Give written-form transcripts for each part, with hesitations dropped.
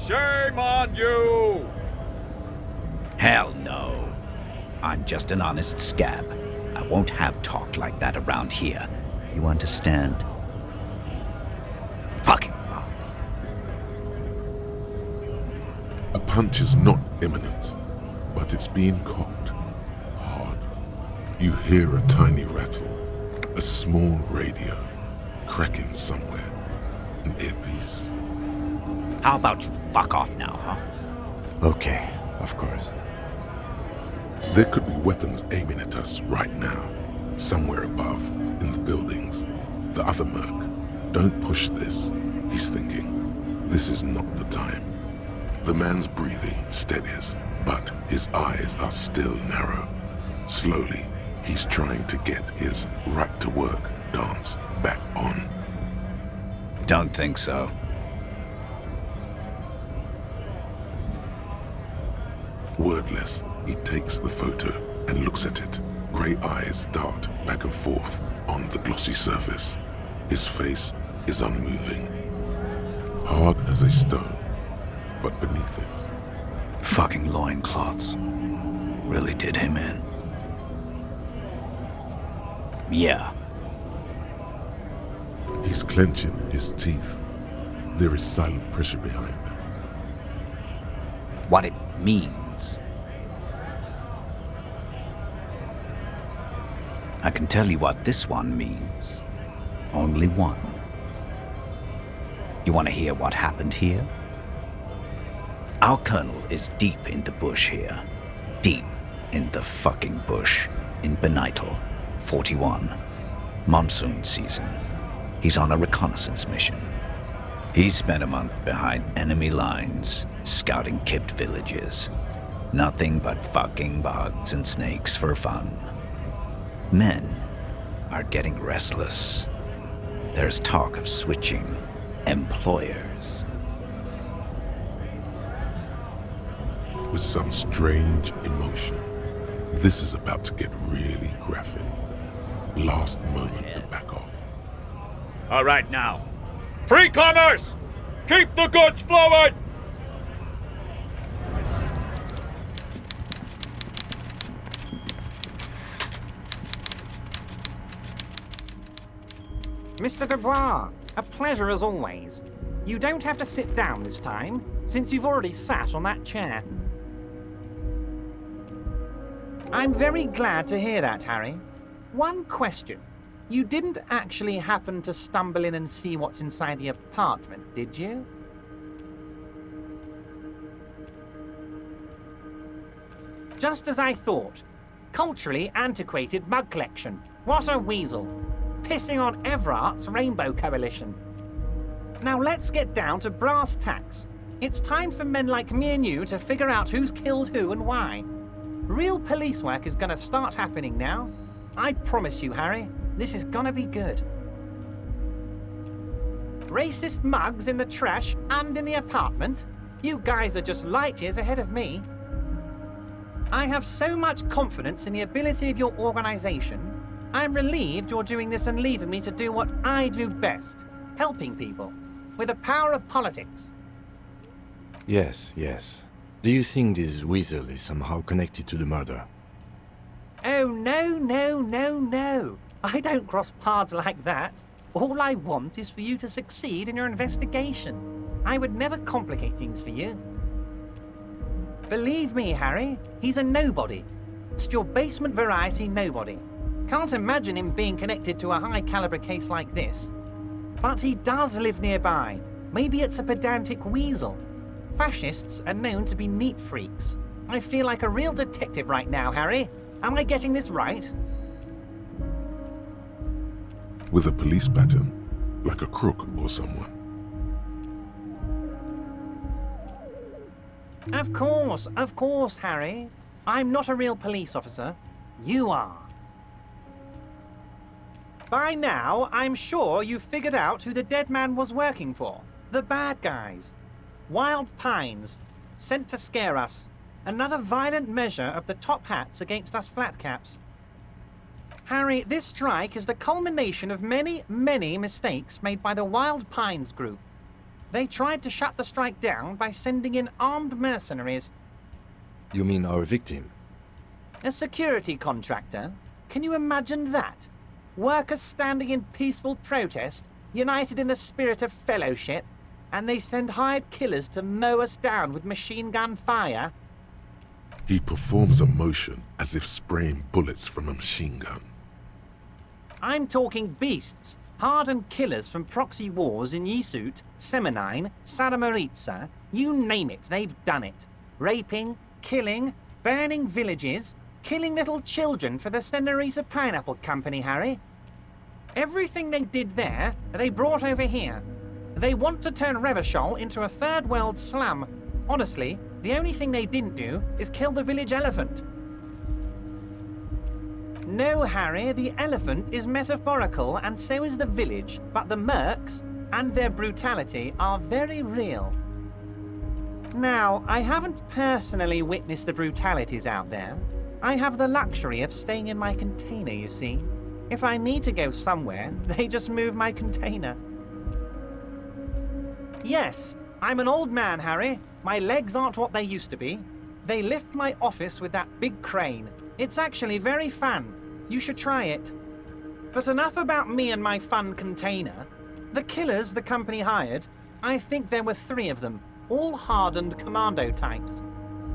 Shame on you! Hell no. I'm just an honest scab. I won't have talk like that around here. You understand? Fucking fuck. A punch is not imminent, but it's being cocked hard. You hear a tiny rattle, a small radio cracking somewhere, an earpiece. How about you fuck off now, huh? Okay, of course. There could be weapons aiming at us right now, somewhere above, in the buildings. The other merc. Don't push this, he's thinking. This is not the time. The man's breathing steadies, but his eyes are still narrow. Slowly, he's trying to get his right-to-work dance back on. Don't think so. Wordless, he takes the photo and looks at it. Grey eyes dart back and forth on the glossy surface. His face is unmoving, hard as a stone, but beneath it. Fucking loincloths. Really did him in. Yeah. He's clenching his teeth. There is silent pressure behind them. What it means. I can tell you what this one means. Only one. You want to hear what happened here? Our colonel is deep in the bush here. Deep in the fucking bush. In Benital, 41. Monsoon season. He's on a reconnaissance mission. He spent a month behind enemy lines, scouting kipped villages. Nothing but fucking bugs and snakes for fun. Men are getting restless. There's talk of switching employers. With some strange emotion, this is about to get really graphic. Last moment to back off. All right now. Free commerce! Keep the goods flowing! Mr. Dubois, a pleasure as always. You don't have to sit down this time, since you've already sat on that chair. I'm very glad to hear that, Harry. One question. You didn't actually happen to stumble in and see what's inside the apartment, did you? Just as I thought. Culturally antiquated mug collection. What a weasel. Pissing on Evrart's Rainbow Coalition. Now let's get down to brass tacks. It's time for men like me and you to figure out who's killed who and why. Real police work is gonna start happening now. I promise you, Harry, this is gonna be good. Racist mugs in the trash and in the apartment? You guys are just light years ahead of me. I have so much confidence in the ability of your organization. I'm relieved you're doing this and leaving me to do what I do best, helping people, with the power of politics. Yes. Do you think this weasel is somehow connected to the murder? Oh, no. I don't cross paths like that. All I want is for you to succeed in your investigation. I would never complicate things for you. Believe me, Harry, he's a nobody. Just your basement variety nobody. Can't imagine him being connected to a high-caliber case like this. But he does live nearby. Maybe it's a pedantic weasel. Fascists are known to be neat freaks. I feel like a real detective right now, Harry. Am I getting this right? With a police pattern, like a crook or someone. Of course, Harry. I'm not a real police officer. You are. By now, I'm sure you've figured out who the dead man was working for. The bad guys. Wild Pines. Sent to scare us. Another violent measure of the top hats against us flatcaps. Harry, this strike is the culmination of many mistakes made by the Wild Pines group. They tried to shut the strike down by sending in armed mercenaries. You mean our victim? A security contractor? Can you imagine that? Workers standing in peaceful protest, united in the spirit of fellowship, and they send hired killers to mow us down with machine gun fire? He performs a motion as if spraying bullets from a machine gun. I'm talking beasts, hardened killers from proxy wars in Yisut, Semenine, Saramaritsa, you name it, they've done it. Raping, killing, burning villages, killing little children for the Senorita Pineapple Company, Harry. Everything they did there, they brought over here. They want to turn Revachol into a third world slum. Honestly, the only thing they didn't do is kill the village elephant. No, Harry, the elephant is metaphorical and so is the village, but the mercs and their brutality are very real. Now, I haven't personally witnessed the brutalities out there. I have the luxury of staying in my container, you see. If I need to go somewhere, they just move my container. Yes, I'm an old man, Harry. My legs aren't what they used to be. They lift my office with that big crane. It's actually very fun. You should try it. But enough about me and my fun container. The killers the company hired, I think there were 3 of them, all hardened commando types.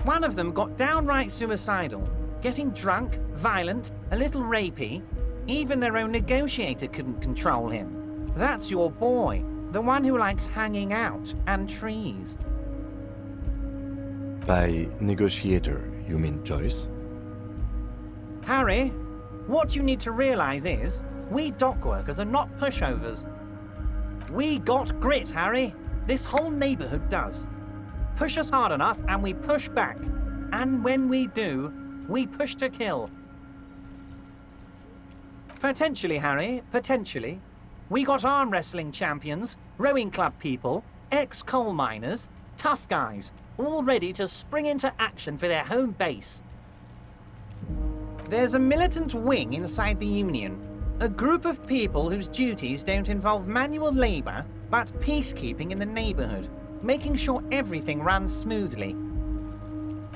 One of them got downright suicidal, getting drunk, violent, a little rapey. Even their own negotiator couldn't control him. That's your boy, the one who likes hanging out and trees. By negotiator, you mean Joyce? Harry, what you need to realize is, we dock workers are not pushovers. We got grit, Harry. This whole neighborhood does. Push us hard enough and we push back. And when we do, we push to kill. Potentially, Harry, potentially. We got arm wrestling champions, rowing club people, ex-coal miners, tough guys, all ready to spring into action for their home base. There's a militant wing inside the Union, a group of people whose duties don't involve manual labor, but peacekeeping in the neighborhood, making sure everything runs smoothly.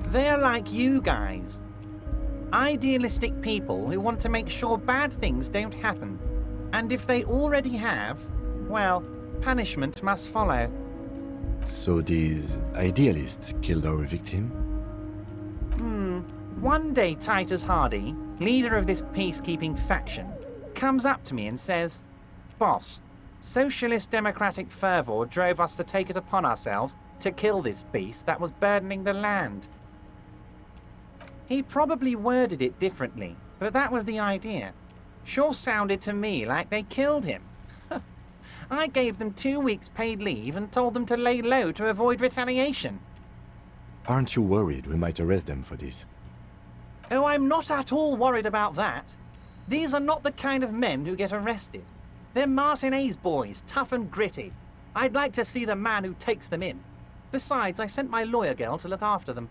They're like you guys. Idealistic people who want to make sure bad things don't happen. And if they already have, well, punishment must follow. So these idealists killed our victim? One day Titus Hardy, leader of this peacekeeping faction, comes up to me and says, "Boss, socialist democratic fervor drove us to take it upon ourselves to kill this beast that was burdening the land." He probably worded it differently, but that was the idea. Sure sounded to me like they killed him. I gave them 2 weeks paid leave and told them to lay low to avoid retaliation. Aren't you worried we might arrest them for this? Oh, I'm not at all worried about that. These are not the kind of men who get arrested. They're Martinez boys, tough and gritty. I'd like to see the man who takes them in. Besides, I sent my lawyer girl to look after them.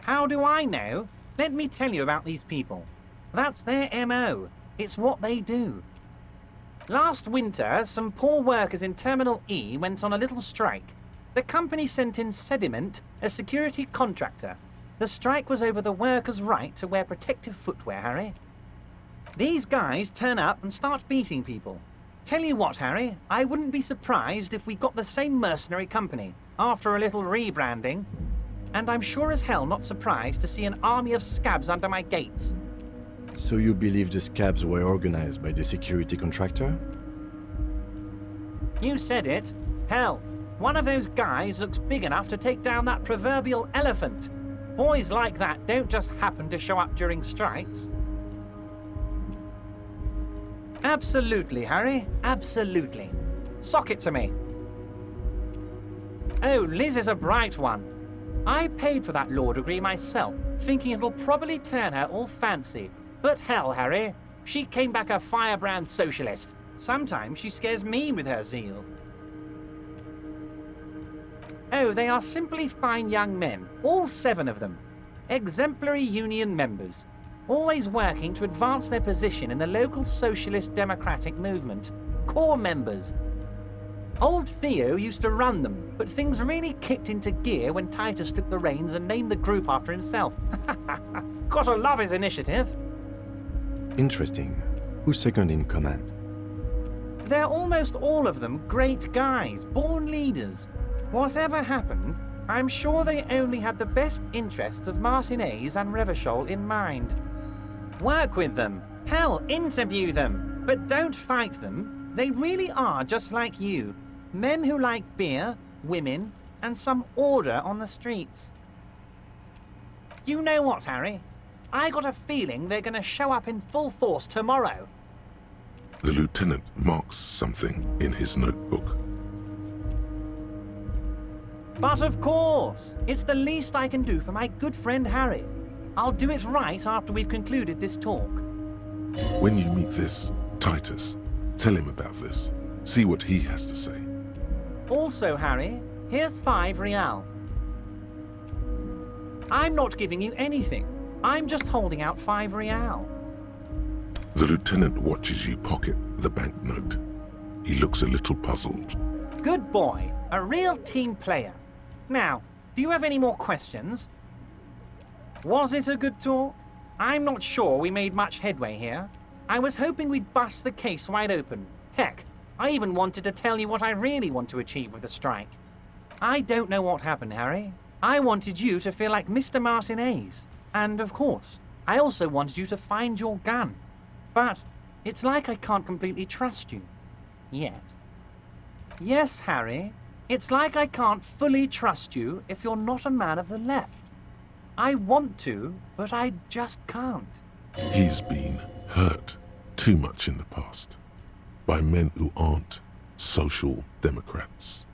How do I know? Let me tell you about these people. That's their MO. It's what they do. Last winter, some poor workers in Terminal E went on a little strike. The company sent in Sediment, a security contractor. The strike was over the workers' right to wear protective footwear, Harry. These guys turn up and start beating people. Tell you what, Harry, I wouldn't be surprised if we got the same mercenary company after a little rebranding. And I'm sure as hell not surprised to see an army of scabs under my gates. So you believe the scabs were organized by the security contractor? You said it. Hell, one of those guys looks big enough to take down that proverbial elephant. Boys like that don't just happen to show up during strikes. Absolutely, Harry. Absolutely. Sock it to me. Oh, Liz is a bright one. I paid for that law degree myself, thinking it'll probably turn her all fancy. But hell, Harry, she came back a firebrand socialist. Sometimes she scares me with her zeal. Oh, they are simply fine young men, all 7 of them. Exemplary union members, always working to advance their position in the local socialist democratic movement. Core members. Old Theo used to run them, but things really kicked into gear when Titus took the reins and named the group after himself. Gotta love his initiative. Interesting. Who's second in command? They're almost all of them great guys, born leaders. Whatever happened, I'm sure they only had the best interests of Martinez and Revachol in mind. Work with them. Hell, interview them. But don't fight them. They really are just like you. Men who like beer, women, and some order on the streets. You know what, Harry? I got a feeling they're gonna show up in full force tomorrow. The lieutenant marks something in his notebook. But of course, it's the least I can do for my good friend Harry. I'll do it right after we've concluded this talk. When you meet this Titus, tell him about this. See what he has to say. Also, Harry, here's 5 real. I'm not giving you anything. I'm just holding out 5 real. The lieutenant watches you pocket the banknote. He looks a little puzzled. Good boy. A real team player. Now, do you have any more questions? Was it a good talk? I'm not sure we made much headway here. I was hoping we'd bust the case wide open. Heck, I even wanted to tell you what I really want to achieve with the strike. I don't know what happened, Harry. I wanted you to feel like Mr. Martinez. And, of course, I also wanted you to find your gun. But it's like I can't completely trust you. Yet. Yes, Harry. It's like I can't fully trust you if you're not a man of the left. I want to, but I just can't. He's been hurt too much in the past by men who aren't social democrats.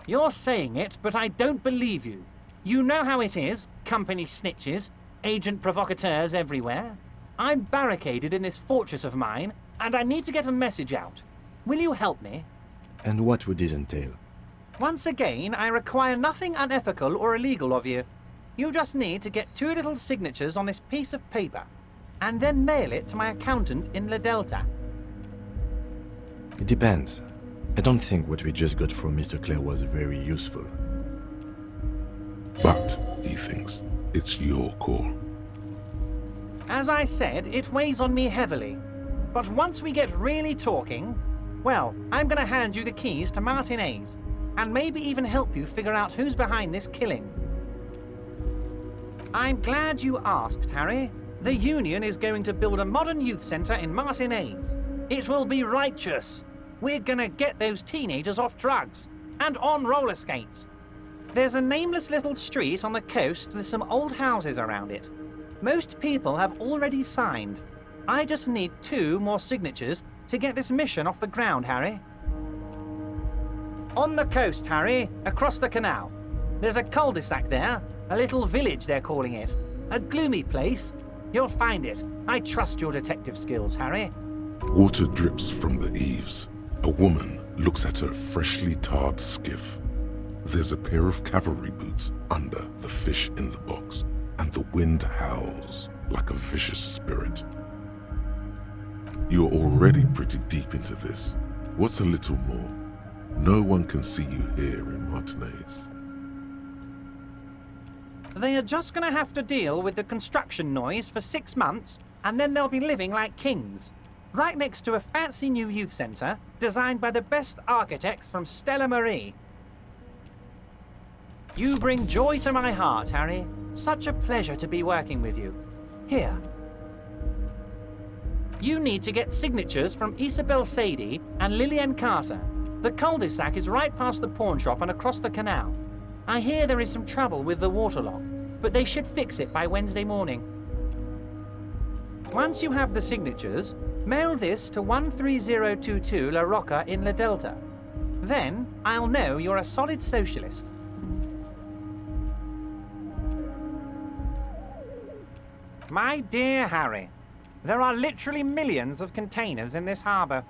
You're saying it, but I don't believe you. You know how it is, company snitches, agent provocateurs everywhere. I'm barricaded in this fortress of mine, and I need to get a message out. Will you help me? And what would this entail? Once again, I require nothing unethical or illegal of you. You just need to get 2 little signatures on this piece of paper, and then mail it to my accountant in La Delta. It depends. I don't think what we just got from Mr. Claire was very useful. But, he thinks, it's your call. As I said, it weighs on me heavily. But once we get really talking, well, I'm gonna hand you the keys to Martinez, and maybe even help you figure out who's behind this killing. I'm glad you asked, Harry. The Union is going to build a modern youth center in Martinez. It will be righteous. We're gonna get those teenagers off drugs, and on roller skates. There's a nameless little street on the coast with some old houses around it. Most people have already signed. I just need 2 more signatures to get this mission off the ground, Harry. On the coast, Harry, across the canal. There's a cul-de-sac there, a little village they're calling it. A gloomy place. You'll find it. I trust your detective skills, Harry. Water drips from the eaves. A woman looks at her freshly tarred skiff. There's a pair of cavalry boots under the fish in the box, and the wind howls like a vicious spirit. You're already pretty deep into this. What's a little more? No one can see you here in Martinez. They are just gonna have to deal with the construction noise for 6 months, and then they'll be living like kings. Right next to a fancy new youth centre, designed by the best architects from Stella Marie. You bring joy to my heart, Harry. Such a pleasure to be working with you. Here. You need to get signatures from Isabel Sadie and Lillian Carter. The cul-de-sac is right past the pawn shop and across the canal. I hear there is some trouble with the waterlock, but they should fix it by Wednesday morning. Once you have the signatures, mail this to 13022 La Rocca in La Delta. Then I'll know you're a solid socialist. My dear Harry, there are literally millions of containers in this harbour.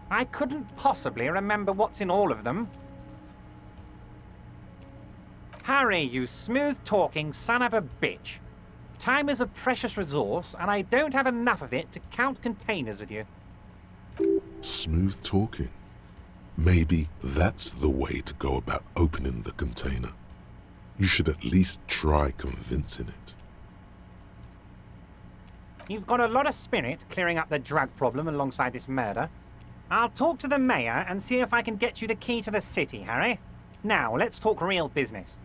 I couldn't possibly remember what's in all of them. Harry, you smooth-talking son of a bitch. Time is a precious resource, and I don't have enough of it to count containers with you. Smooth talking. Maybe that's the way to go about opening the container. You should at least try convincing it. You've got a lot of spirit clearing up the drug problem alongside this murder. I'll talk to the mayor and see if I can get you the key to the city, Harry. Now, let's talk real business.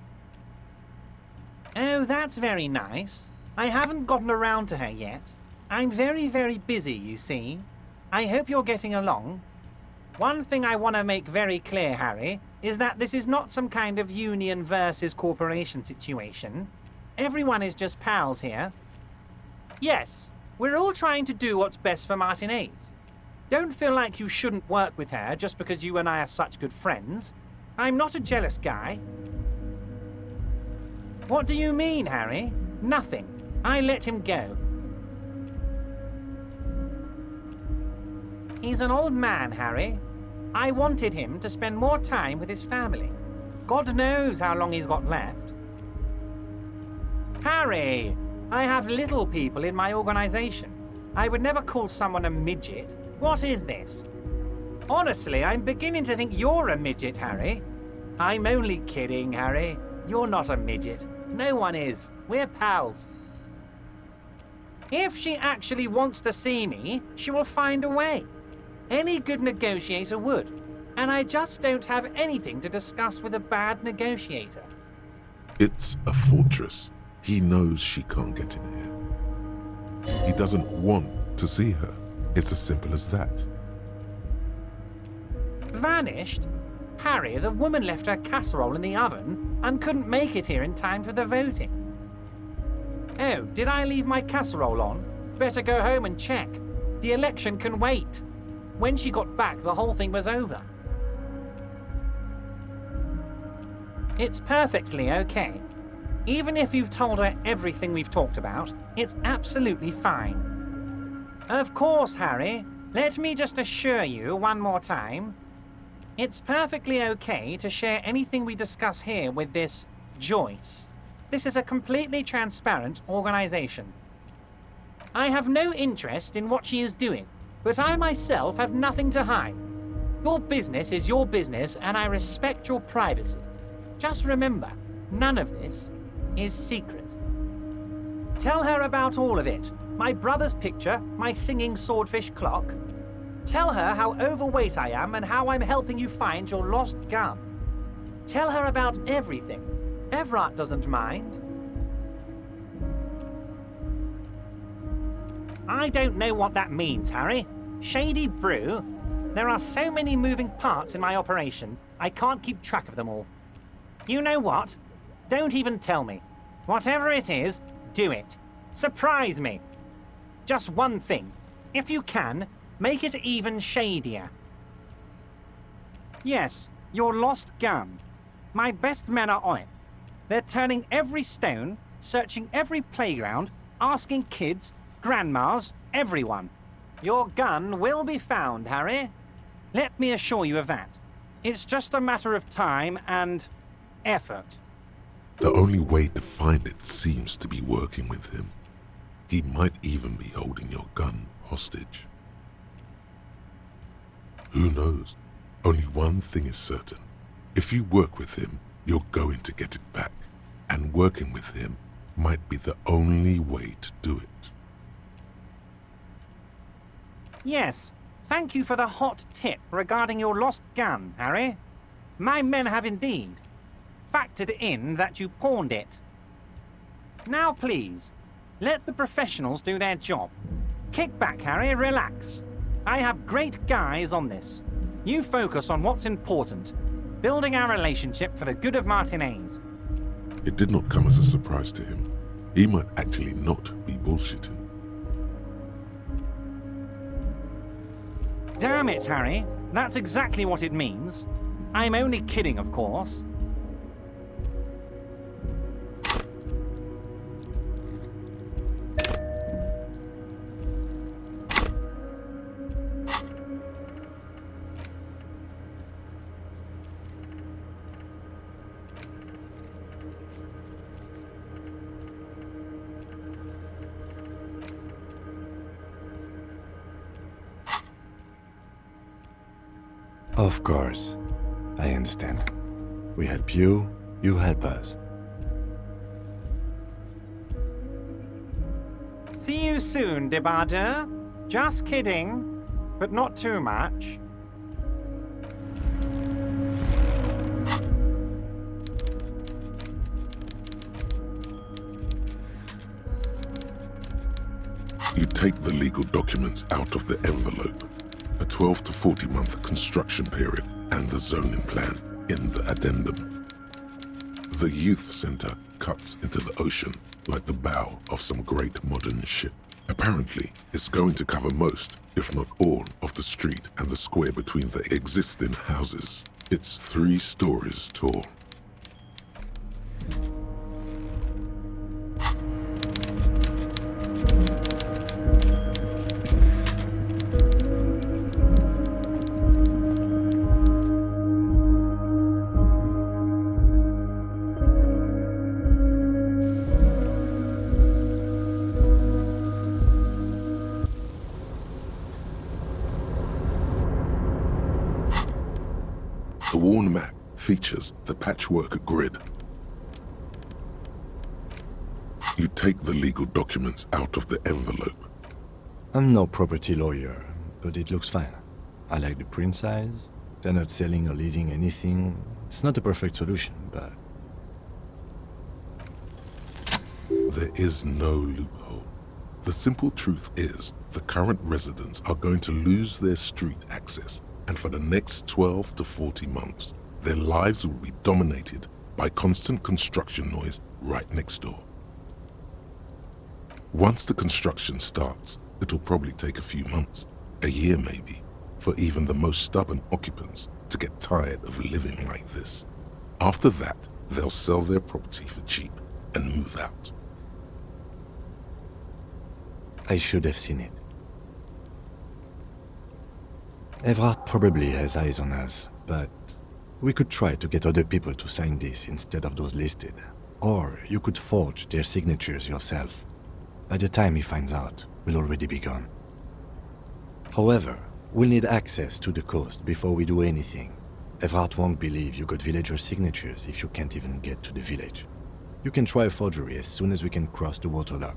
Oh, that's very nice. I haven't gotten around to her yet. I'm very, very busy, you see. I hope you're getting along. One thing I want to make very clear, Harry, is that this is not some kind of union versus corporation situation. Everyone is just pals here. Yes, we're all trying to do what's best for Martinez. Don't feel like you shouldn't work with her just because you and I are such good friends. I'm not a jealous guy. What do you mean, Harry? Nothing. I let him go. He's an old man, Harry. I wanted him to spend more time with his family. God knows how long he's got left. Harry, I have little people in my organization. I would never call someone a midget. What is this? Honestly, I'm beginning to think you're a midget, Harry. I'm only kidding, Harry. You're not a midget. No one is. We're pals. If she actually wants to see me, she will find a way. Any good negotiator would. And I just don't have anything to discuss with a bad negotiator. It's a fortress. He knows she can't get in here. He doesn't want to see her. It's as simple as that. Vanished? Harry, the woman left her casserole in the oven and couldn't make it here in time for the voting. Oh, did I leave my casserole on? Better go home and check. The election can wait. When she got back, the whole thing was over. It's perfectly okay. Even if you've told her everything we've talked about, it's absolutely fine. Of course, Harry. Let me just assure you one more time. It's perfectly okay to share anything we discuss here with this Joyce. This is a completely transparent organization. I have no interest in what she is doing, but I myself have nothing to hide. Your business is your business, and I respect your privacy. Just remember, none of this is secret. Tell her about all of it. My brother's picture, my singing swordfish clock. Tell her how overweight I am and how I'm helping you find your lost gun. Tell her about everything. Evrart doesn't mind. I don't know what that means, Harry. Shady brew? There are so many moving parts in my operation, I can't keep track of them all. You know what? Don't even tell me. Whatever it is, do it. Surprise me. Just one thing. If you can, make it even shadier. Yes, your lost gun. My best men are on it. They're turning every stone, searching every playground, asking kids, grandmas, everyone. Your gun will be found, Harry. Let me assure you of that. It's just a matter of time and effort. The only way to find it seems to be working with him. He might even be holding your gun hostage. Who knows? Only one thing is certain. If you work with him, you're going to get it back. And working with him might be the only way to do it. Yes, thank you for the hot tip regarding your lost gun, Harry. My men have indeed factored in that you pawned it. Now please, let the professionals do their job. Kick back, Harry, relax. I have great guys on this. You focus on what's important, building our relationship for the good of Martinez. It did not come as a surprise to him. He might actually not be bullshitting. Damn it, Harry. That's exactly what it means. I'm only kidding, of course. Of course. I understand. We help you, you help us. See you soon, Debardeur. Just kidding, but not too much. You take the legal documents out of the envelope, a 12 to 40 month construction period, and the zoning plan in the addendum. The youth center cuts into the ocean like the bow of some great modern ship. Apparently, it's going to cover most, if not all, of the street and the square between the existing houses. It's 3 stories tall. The worn map features the patchwork grid. You take the legal documents out of the envelope. I'm no property lawyer, but it looks fine. I like the print size. They're not selling or leasing anything. It's not a perfect solution, but... There is no loophole. The simple truth is, the current residents are going to lose their street access, and for the next 12 to 40 months, their lives will be dominated by constant construction noise right next door. Once the construction starts, it'll probably take a few months, a year maybe, for even the most stubborn occupants to get tired of living like this. After that, they'll sell their property for cheap and move out. I should have seen it. Evrart probably has eyes on us, but we could try to get other people to sign this instead of those listed. Or you could forge their signatures yourself. By the time he finds out, we'll already be gone. However, we'll need access to the coast before we do anything. Evrart won't believe you got villager signatures if you can't even get to the village. You can try a forgery as soon as we can cross the waterlock.